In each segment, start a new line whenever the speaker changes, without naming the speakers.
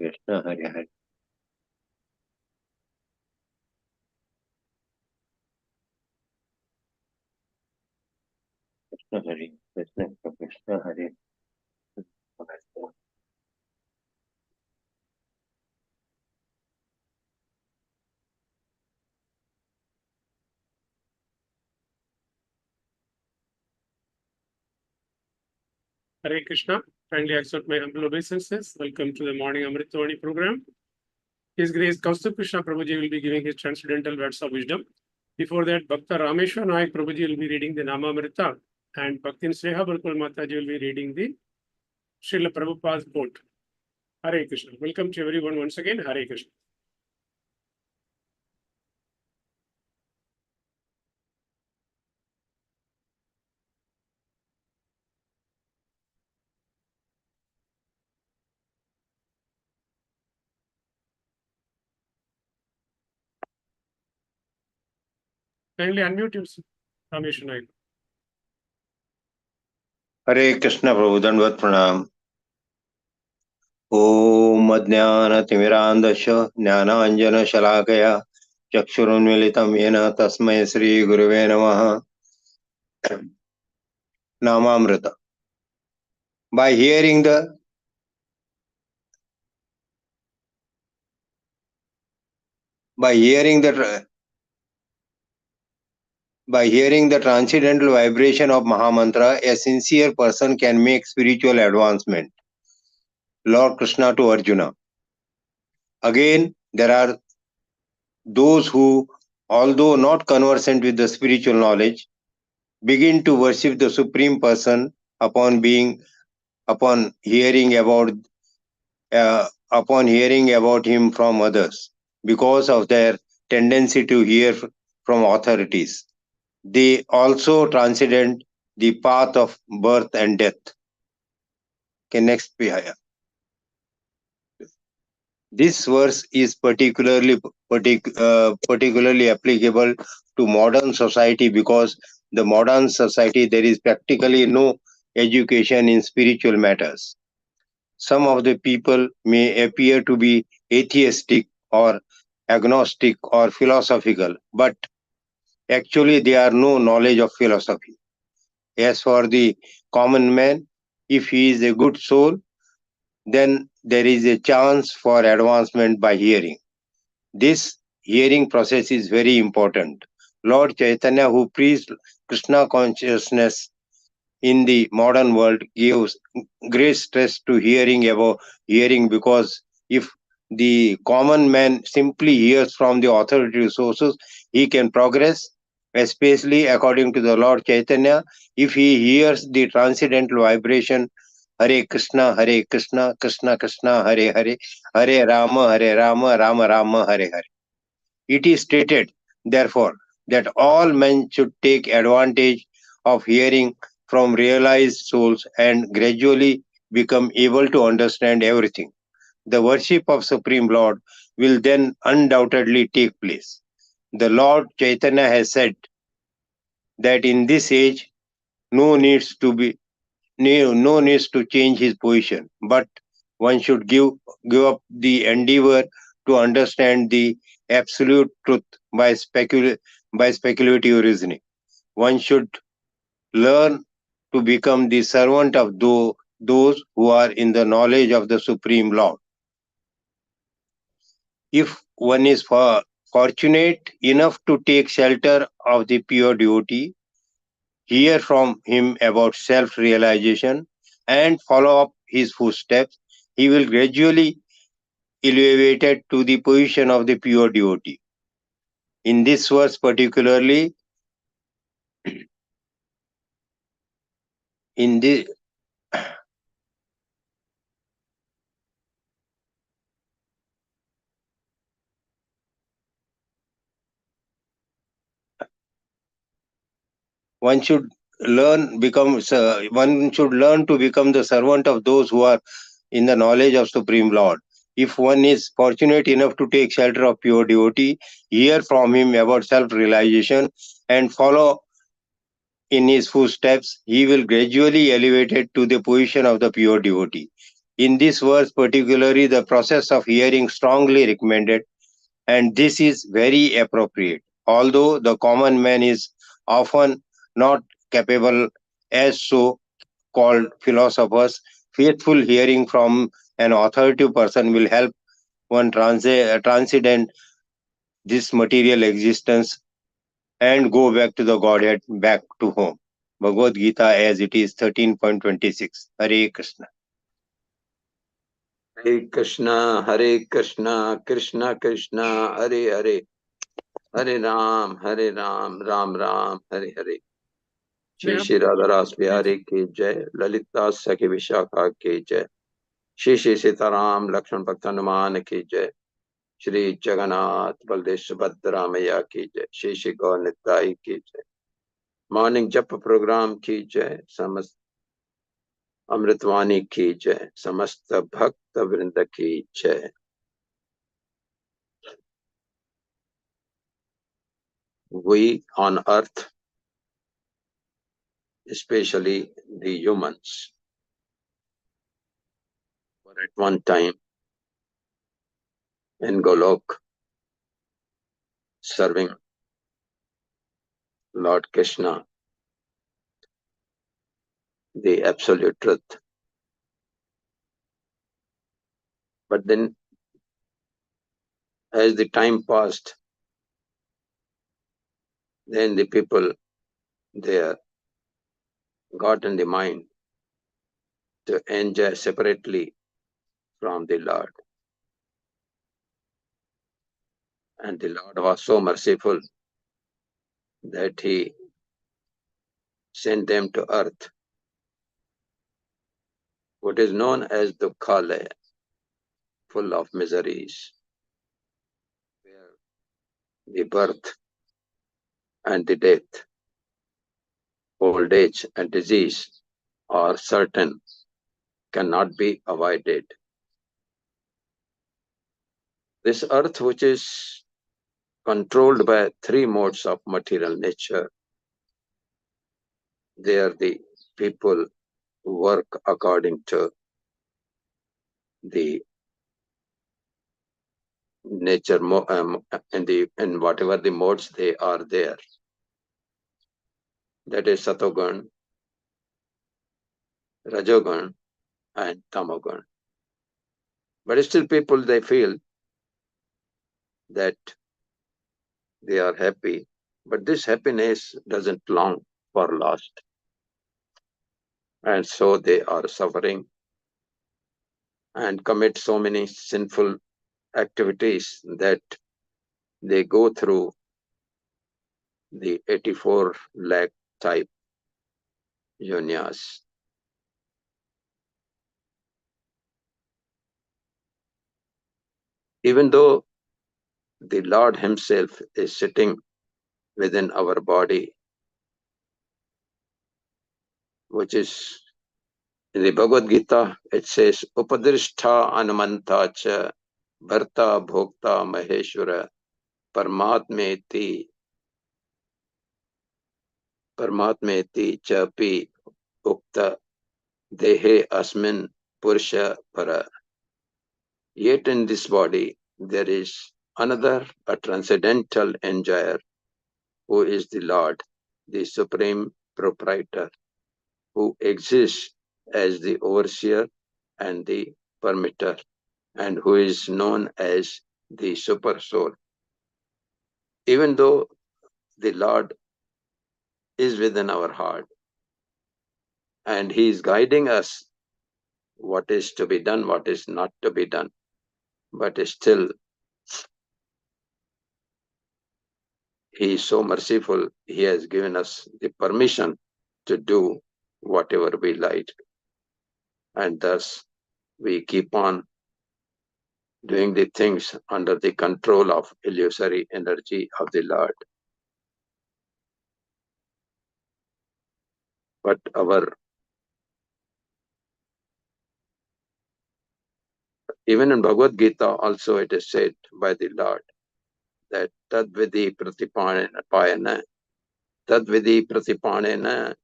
Krishna Hare Hare. Krishna Hare Krishna Krishna Hare Hare.
Hare Krishna. Kindly accept my humble obeisances. Welcome to the morning Amrut Vani program. His Grace Kaustubha Krishna Prabhuji will be giving his transcendental words of wisdom. Before that, Bhakta Rameshwar Nayak Prabhuji will be reading the Nama Amrita, and Bhaktin Sneha Barkul Mataji will be reading the Srila Prabhupada's quote. Hare Krishna. Welcome to everyone once again. Hare Krishna. Kindly unmute yourself, Rameshwar Nayak.
Hare Krishna Prabhu Dandvat Pranam. Om Ajnanatimirandasya Jnananjana Shalakaya Chakshurunmilitam Yena Tasmai Sri Guruve Namaha. Namamrita. By hearing the transcendental vibration of Mahamantra, a sincere person can make spiritual advancement. Lord Krishna to Arjuna. Again, there are those who, although not conversant with the spiritual knowledge, begin to worship the Supreme Person upon hearing about him from others, because of their tendency to hear from authorities. They also transcend the path of birth and death. Okay, next be higher. This verse is particularly applicable to modern society, because the modern society there is practically no education in spiritual matters. Some of the people may appear to be atheistic or agnostic or philosophical, but actually they are no knowledge of philosophy. As for the common man, if he is a good soul, then there is a chance for advancement by hearing. This hearing process is very important. Lord Chaitanya, who preached Krishna consciousness in the modern world, gives great stress to hearing, because if the common man simply hears from the authoritative sources, he can progress, especially according to the Lord Chaitanya. If he hears the transcendental vibration, Hare Krishna, Krishna Krishna, Hare Hare, Hare Rama, Rama Rama, Hare Hare. It is stated, therefore, that all men should take advantage of hearing from realized souls and gradually become able to understand everything. The worship of Supreme Lord will then undoubtedly take place. The Lord Chaitanya has said that in this age, no needs to change his position, but one should give up the endeavor to understand the absolute truth by speculative reasoning. One should learn to become the servant of those who are in the knowledge of the Supreme Lord. If one is fortunate enough to take shelter of the pure devotee, hear from him about self-realization, and follow up his footsteps, he will gradually elevated to the position of the pure devotee. In this verse particularly, in the one should learn to become the servant of those who are in the knowledge of Supreme Lord. If one is fortunate enough to take shelter of pure devotee, hear from him about self-realization, and follow in his footsteps, he will gradually elevated to the position of the pure devotee. In this verse particularly, the process of hearing strongly recommended, and this is very appropriate. Although the common man is often not capable, as so called philosophers, faithful hearing from an authoritative person will help one transcend this material existence and go back to the Godhead, back to home. Bhagavad Gita as it is 13.26. Hare Krishna.
Hare Krishna, Krishna Krishna, Hare Hare, Hare Ram, Ram Ram, Hare Hare. Shri Shri Radharas Bihari ki jai, Lalita Sakhi Vishakha ki jai, Shri Shri Sitaram Lakshman Bhakt Hanuman ki jai, Shri Jagannath Baldev Subhadra Maya ki jai, Shri Shri Gaur Nitai ki jai. Morning Japa program ki jai, Samast Amrut Vani ki jai, Samasta Bhakta Vrinda ki jai. We on earth, especially the humans, were at one time in Golok serving Lord Krishna, the absolute truth. But then, as the time passed, then the people there got in the mind to enjoy separately from the Lord. And the Lord was so merciful that he sent them to earth, what is known as the Dukkhalaya, full of miseries, where the birth and the death, old age and disease are certain, cannot be avoided. This earth, which is controlled by three modes of material nature, there the people work according to the nature, in whatever the modes they are there. That is Satogun, Rajogun, and Tamogun. But still people, they feel that they are happy, but this happiness doesn't long for last. And so they are suffering and commit so many sinful activities that they go through the 84 lakh type yonias. Even though the Lord himself is sitting within our body, which is in the Bhagavad Gita, it says, Upadrishtha Anumanta cha Bharta Bhokta Maheshwara Paramatmeti Chapi Ukta Dehe Asmin Purusha Para. Yet in this body there is another, a transcendental enjoyer, who is the Lord, the Supreme Proprietor, who exists as the overseer and the permitter, and who is known as the Super Soul. Even though the Lord is within our heart and he is guiding us what is to be done, what is not to be done, but still he is so merciful, he has given us the permission to do whatever we like. And thus we keep on doing the things under the control of illusory energy of the Lord. But even in Bhagavad Gita also it is said by the Lord that Tadvidi Pratipanena, Tadvidi Pratipanena,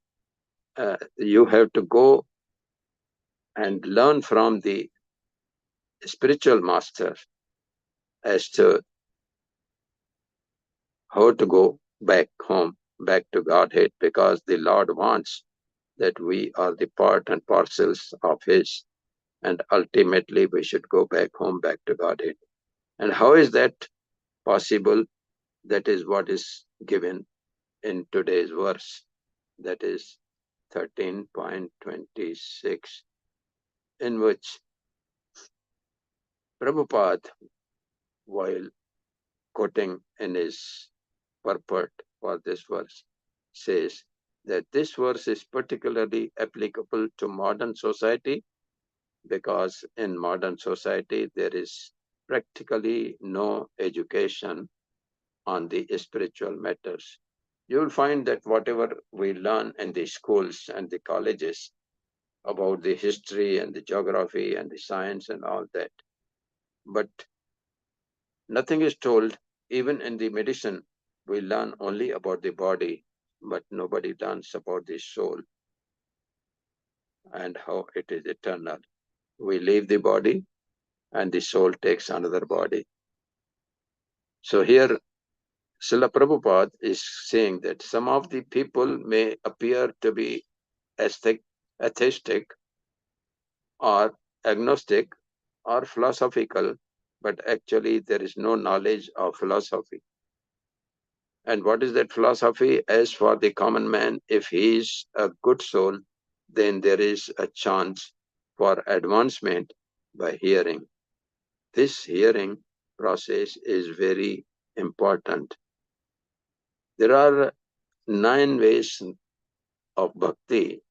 you have to go and learn from the spiritual master as to how to go back home, back to Godhead, because the Lord wants that we are the part and parcels of His, and ultimately we should go back home, back to Godhead. And how is that possible? That is what is given in today's verse, that is 13.26, in which Prabhupada, while quoting in his purport for this verse, says that this verse is particularly applicable to modern society, because in modern society there is practically no education on the spiritual matters. You will find that whatever we learn in the schools and the colleges about the history and the geography and the science and all that, but nothing is told. Even in the medicine, we learn only about the body, but nobody learns about the soul and how it is eternal. We leave the body and the soul takes another body. So here, Srila Prabhupada is saying that some of the people may appear to be atheistic or agnostic or philosophical, but actually there is no knowledge of philosophy. And what is that philosophy? As for the common man, if he is a good soul, then there is a chance for advancement by hearing. This hearing process is very important. There are 9 ways of bhakti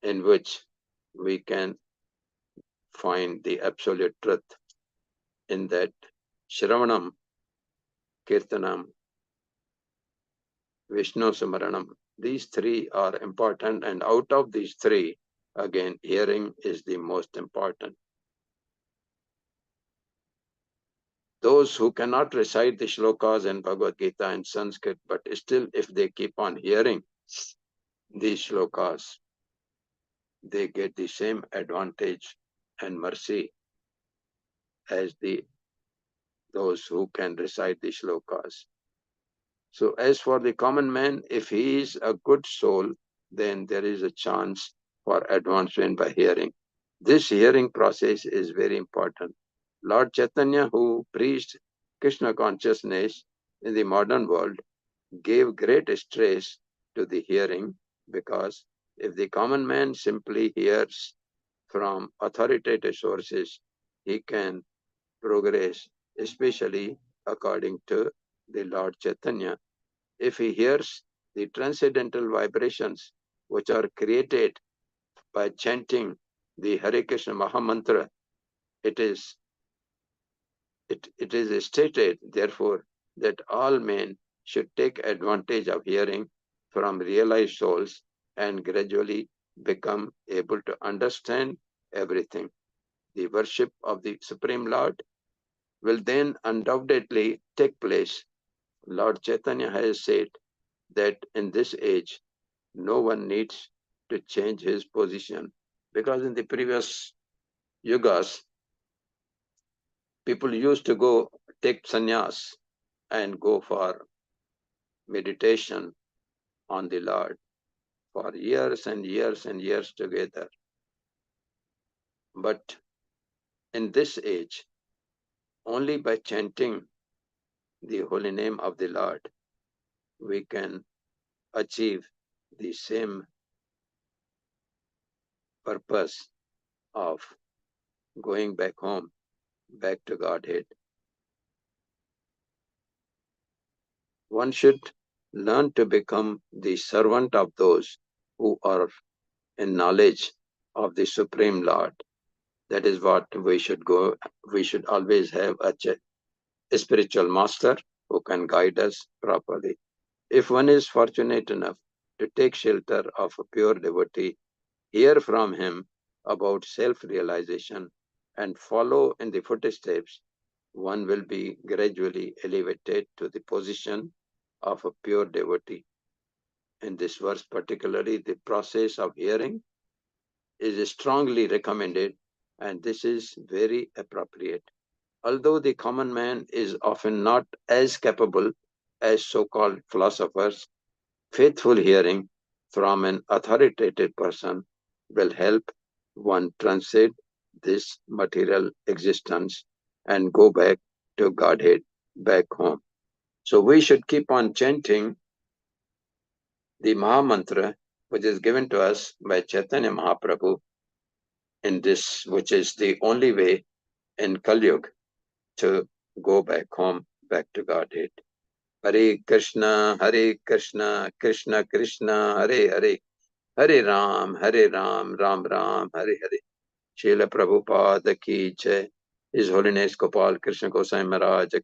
in which we can find the absolute truth. In that, Shravanam, Kirtanam, Vishnu Samaranam, these 3 are important, and out of these 3, again, hearing is the most important. Those who cannot recite the shlokas in Bhagavad Gita in Sanskrit, but still if they keep on hearing these shlokas, they get the same advantage and mercy as those who can recite the shlokas. So as for the common man, if he is a good soul, then there is a chance for advancement by hearing. This hearing process is very important. Lord Chaitanya, who preached Krishna consciousness in the modern world, gave great stress to the hearing, because if the common man simply hears from authoritative sources, he can progress, especially according to the Lord Chaitanya. If he hears the transcendental vibrations which are created by chanting the Hare Krishna Mahamantra, it is stated, therefore, that all men should take advantage of hearing from realized souls and gradually become able to understand everything. The worship of the Supreme Lord will then undoubtedly take place. Lord Chaitanya has said that in this age, no one needs to change his position, because in the previous yugas, people used to go take sannyas and go for meditation on the Lord for years and years and years together. But in this age, only by chanting the holy name of the Lord, we can achieve the same purpose of going back home, back to Godhead. One should learn to become the servant of those who are in knowledge of the Supreme Lord. That is what we should go. We should always have a spiritual master who can guide us properly. If one is fortunate enough to take shelter of a pure devotee, hear from him about self-realization and follow in the footsteps, one will be gradually elevated to the position of a pure devotee. In this verse particularly, the process of hearing is strongly recommended, and this is very appropriate. Although the common man is often not as capable as so-called philosophers, faithful hearing from an authoritative person will help one transcend this material existence and go back to Godhead, back home. So we should keep on chanting the Maha Mantra, which is given to us by Chaitanya Mahaprabhu in this, which is the only way in Kali Yuga to go back home, back to Godhead. Hare Krishna, Krishna Krishna, Hare Hare, Hare Ram, Ram Ram, Hare Hare. Srila Prabhupada ki jai. His Holiness Gopal Krishna Goswami Maharaj